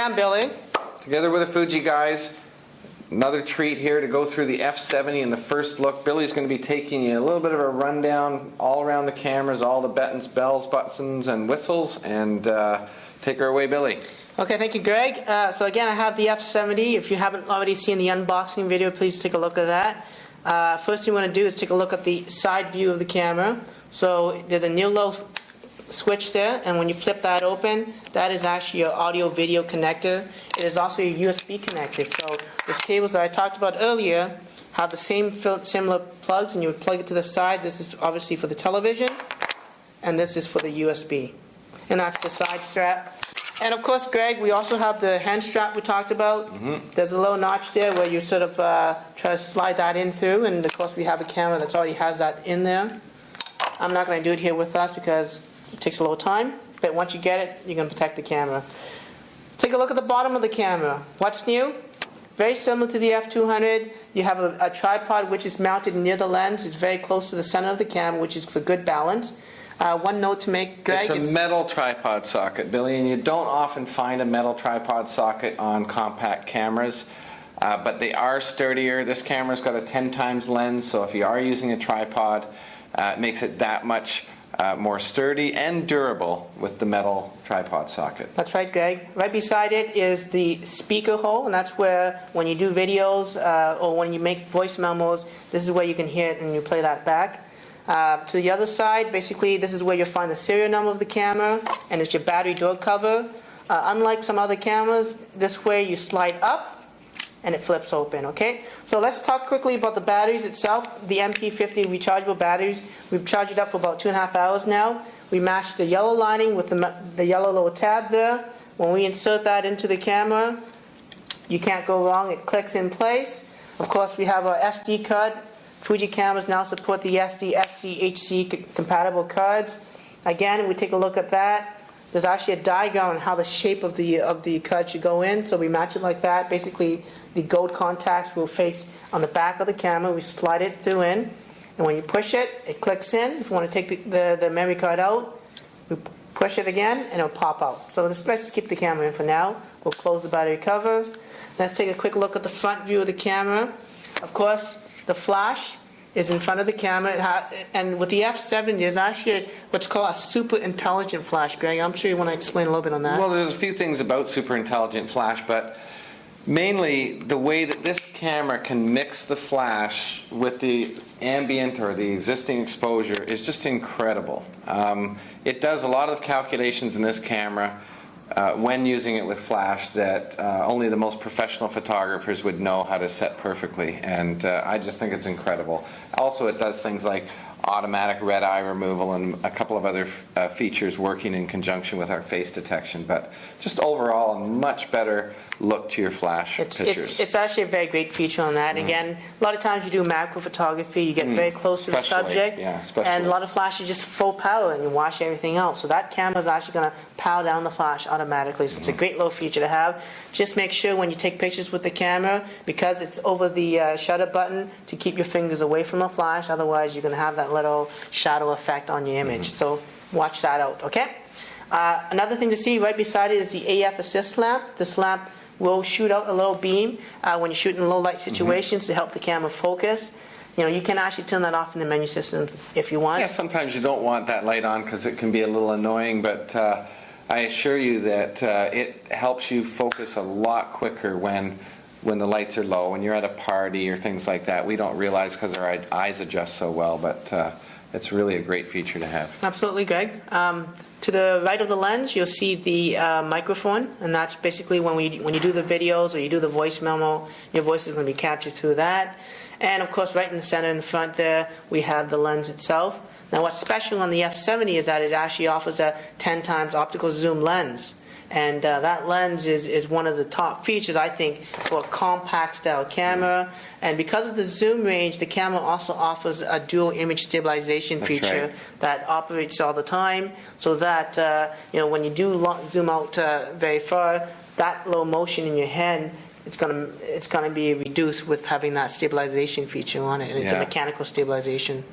I'm Billy. Together with the Fuji guys, another treat here to go through the F70 in the first look. Billy's going to be taking you a little bit of a rundown all around the cameras, all the buttons, bells, buttons, and whistles, and take her away, Billy. Okay, thank you, Greg. So again, I have the F70. If you haven't already seen the unboxing video, please take a look at that. First thing you want to do is take a look at the side view of the camera. So there's a new low switch there, and when you flip that open, that is actually your audio video connector. It is also your USB connector. So these cables that I talked about earlier have the same similar plugs, and you would plug it to the side. This is obviously for the television, and this is for the USB. And that's the side strap. And of course, Greg, we also have the hand strap we talked about. There's a little notch there where you sort of try to slide that in through, and of course we have a camera that already has that in there. I'm not going to do it here with us because it takes a little time, but once you get it, you can protect the camera. Take a look at the bottom of the camera. What's new? Very similar to the F200. You have a tripod which is mounted near the lens. It's very close to the center of the camera, which is for good balance. One note to make, Greg. It's a metal tripod socket, Billy, and you don't often find a metal tripod socket on compact cameras, but they are sturdier. This camera's got a 10 times lens, so if you are using a tripod, it makes it that much more sturdy and durable with the metal tripod socket. That's right, Greg. Right beside it is the speaker hole, and that's where when you do videos or when you make voice memos, this is where you can hear it and you play that back. To the other side, basically, this is where you'll find the serial number of the camera, and it's your battery door cover. Unlike some other cameras, this way you slide up and it flips open, okay? So let's talk quickly about the batteries itself. The MP50 rechargeable batteries, we've charged it up for about 2.5 hours now. We matched the yellow lining with the yellow little tab there. When we insert that into the camera, you can't go wrong, it clicks in place. Of course, we have our SD card. Fuji cameras now support the SD, SC, HC compatible cards. Again, we take a look at that. There's actually a diagram on how the shape of the card should go in, so we match it like that. Basically, the gold contacts will face on the back of the camera. We slide it through in, and when you push it, it clicks in. If you want to take the memory card out, we push it again, and it'll pop out. So let's just keep the camera in for now. We'll close the battery covers. Let's take a quick look at the front view of the camera. Of course, the flash is in front of the camera, and with the F70, there's actually what's called a super intelligent flash. Greg, I'm sure you want to explain a little bit on that. Well, there's a few things about super intelligent flash, but mainly the way that this camera can mix the flash with the ambient or the existing exposure is just incredible. It does a lot of calculations in this camera when using it with flash that only the most professional photographers would know how to set perfectly, and I just think it's incredible. Also, it does things like automatic red eye removal and a couple of other features working in conjunction with our face detection, but just overall a much better look to your flash pictures. It's actually a very great feature on that. Again, a lot of times you do macro photography, you get very close to the subject, and a lot of flash is just full power and you wash everything out. So that camera is actually going to power down the flash automatically. So it's a great little feature to have. Just make sure when you take pictures with the camera, because it's over the shutter button, to keep your fingers away from the flash. Otherwise, you're going to have that little shadow effect on your image. So watch that out, okay? Another thing to see right beside it is the AF assist lamp. This lamp will shoot out a little beam when you shoot in low light situations to help the camera focus. You know, you can actually turn that off in the menu system if you want. Yeah, sometimes you don't want that light on because it can be a little annoying, but I assure you that it helps you focus a lot quicker when the lights are low. When you're at a party or things like that, we don't realize because our eyes adjust so well, but it's really a great feature to have. Absolutely, Greg. To the right of the lens, you'll see the microphone, and that's basically when you do the videos or you do the voice memo, your voice is going to be captured through that. And of course, right in the center in the front there, we have the lens itself. Now, what's special on the F70 is that it actually offers a 10 times optical zoom lens. And that lens is one of the top features, I think, for a compact style camera. And because of the zoom range, the camera also offers a dual image stabilization feature that operates all the time, so that when you do zoom out very far, that little motion in your hand, it's gonna be reduced with having that stabilization feature on it. And it's a mechanical stabilization.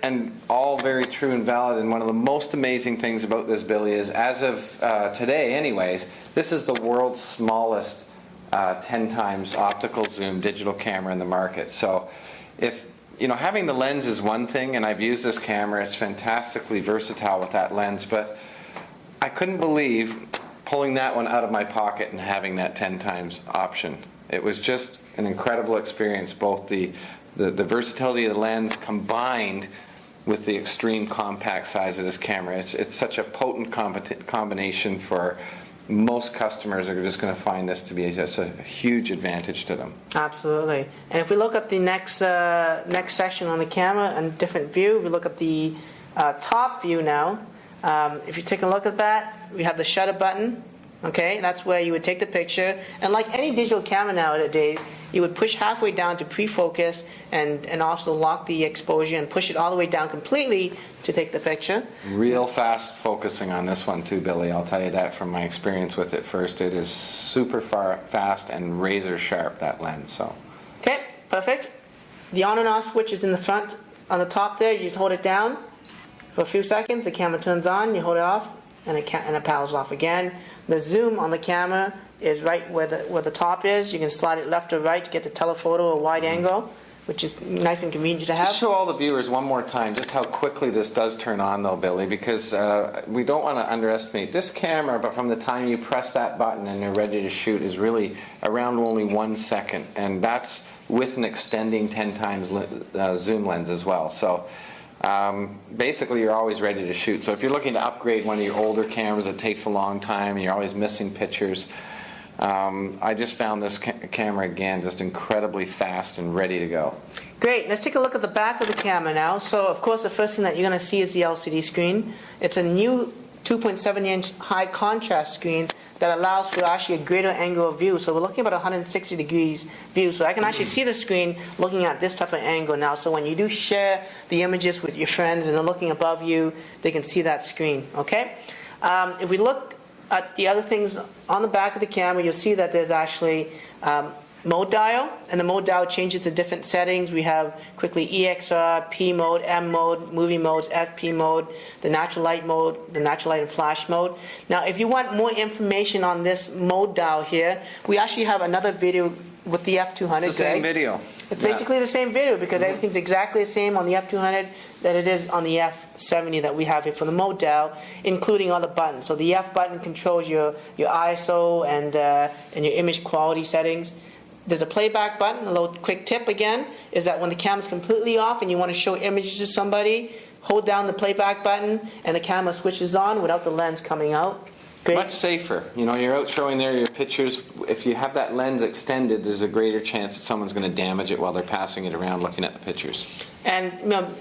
And all very true and valid, and one of the most amazing things about this, Billy, is as of today anyways, This is the world's smallest 10 times optical zoom digital camera in the market. So if having the lens is one thing, and I've used this camera, it's fantastically versatile with that lens, but I couldn't believe pulling that one out of my pocket and having that 10 times option. It was just an incredible experience, both the versatility of the lens combined with the extreme compact size of this camera. It's such a potent combination for most customers are just going to find this to be just a huge advantage to them. Absolutely. And if we look at the next section on the camera and different view, we look at the top view now. If you take a look at that, we have the shutter button. Okay, that's where you would take the picture, and like any digital camera nowadays, you would push halfway down to pre-focus and also lock the exposure and push it all the way down completely to take the picture. Real fast focusing on this one too, Billy. I'll tell you that from my experience with it first. It is super fast and razor sharp, that lens. So. Okay, perfect. The on and off switch is in the front on the top there. You just hold it down for a few seconds. The camera turns on. You hold it off, and it powers off again. The zoom on the camera is right where the top is. You can slide it left or right to get the telephoto or wide angle, which is nice and convenient to have. Just show all the viewers one more time just how quickly this does turn on though, Billy, because we don't want to underestimate this camera, but from the time you press that button and you're ready to shoot is really around only 1 second, and that's with an extending 10 times zoom lens as well. So basically you're always ready to shoot. So if you're looking to upgrade one of your older cameras that takes a long time and you're always missing pictures, I just found this camera again just incredibly fast and ready to go. Great. Let's take a look at the back of the camera now. So of course the first thing that you're going to see is the LCD screen. It's a new 2.7-inch high contrast screen that allows for actually a greater angle of view. So we're looking at about 160 degrees view. So I can actually see the screen looking at this type of angle now. So when you do share the images with your friends and they're looking above you, they can see that screen. Okay. If we look at the other things on the back of the camera, you'll see that there's actually mode dial, and the mode dial changes to different settings. We have quickly EXR, P mode, M mode, movie modes, SP mode, the natural light mode, the natural light and flash mode. Now if you want more information on this mode dial here, we actually have another video with the F200. It's the same video. It's basically the same video because everything's exactly the same on the F200 that it is on the F70 that we have here for the mode dial, including all the buttons. So the F button controls your ISO and your image quality settings. There's a playback button. A little quick tip again is that when the camera's completely off and you want to show images to somebody, hold down the playback button and the camera switches on without the lens coming out. Great. Much safer. You're out showing there your pictures. If you have that lens extended, there's a greater chance that someone's going to damage it while they're passing it around looking at the pictures. And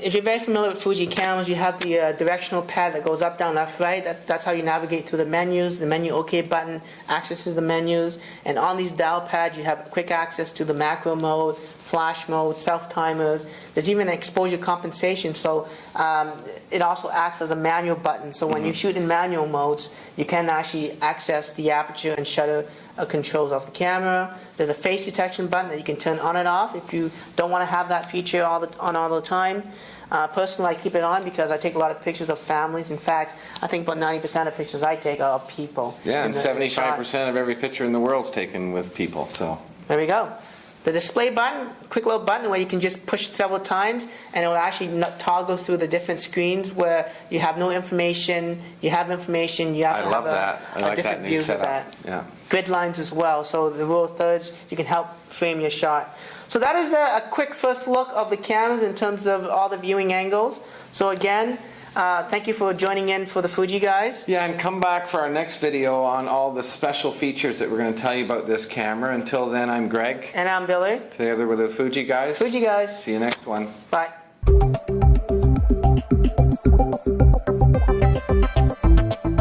if you're very familiar with Fuji cameras, you have the directional pad that goes up, down, left, right. That's how you navigate through the menus. The menu OK button accesses the menus. And on these dial pads, you have quick access to the macro mode, flash mode, self-timers. There's even exposure compensation. So it also acts as a manual button. So when you shoot in manual modes, you can actually access the aperture and shutter controls of the camera. There's a face detection button that you can turn on and off if you don't want to have that feature all the time. Personally, I keep it on because I take a lot of pictures of families. In fact, I think about 90% of pictures I take are of people. Yeah, and 75% of every picture in the world is taken with people. So there we go. The display button, quick little button where you can just push several times and it will actually toggle through the different screens where you have no information, you have information, you have to have a different view of that. Yeah. Grid lines as well, so the rule of thirds, you can help frame your shot. So that is a quick first look of the cameras in terms of all the viewing angles. So again, thank you for joining in for the Fuji guys. Yeah, and come back for our next video on all the special features that we're going to tell you about this camera. Until then, I'm Greg. And I'm Billy. Together with the Fuji guys. Fuji guys. See you next one. Bye.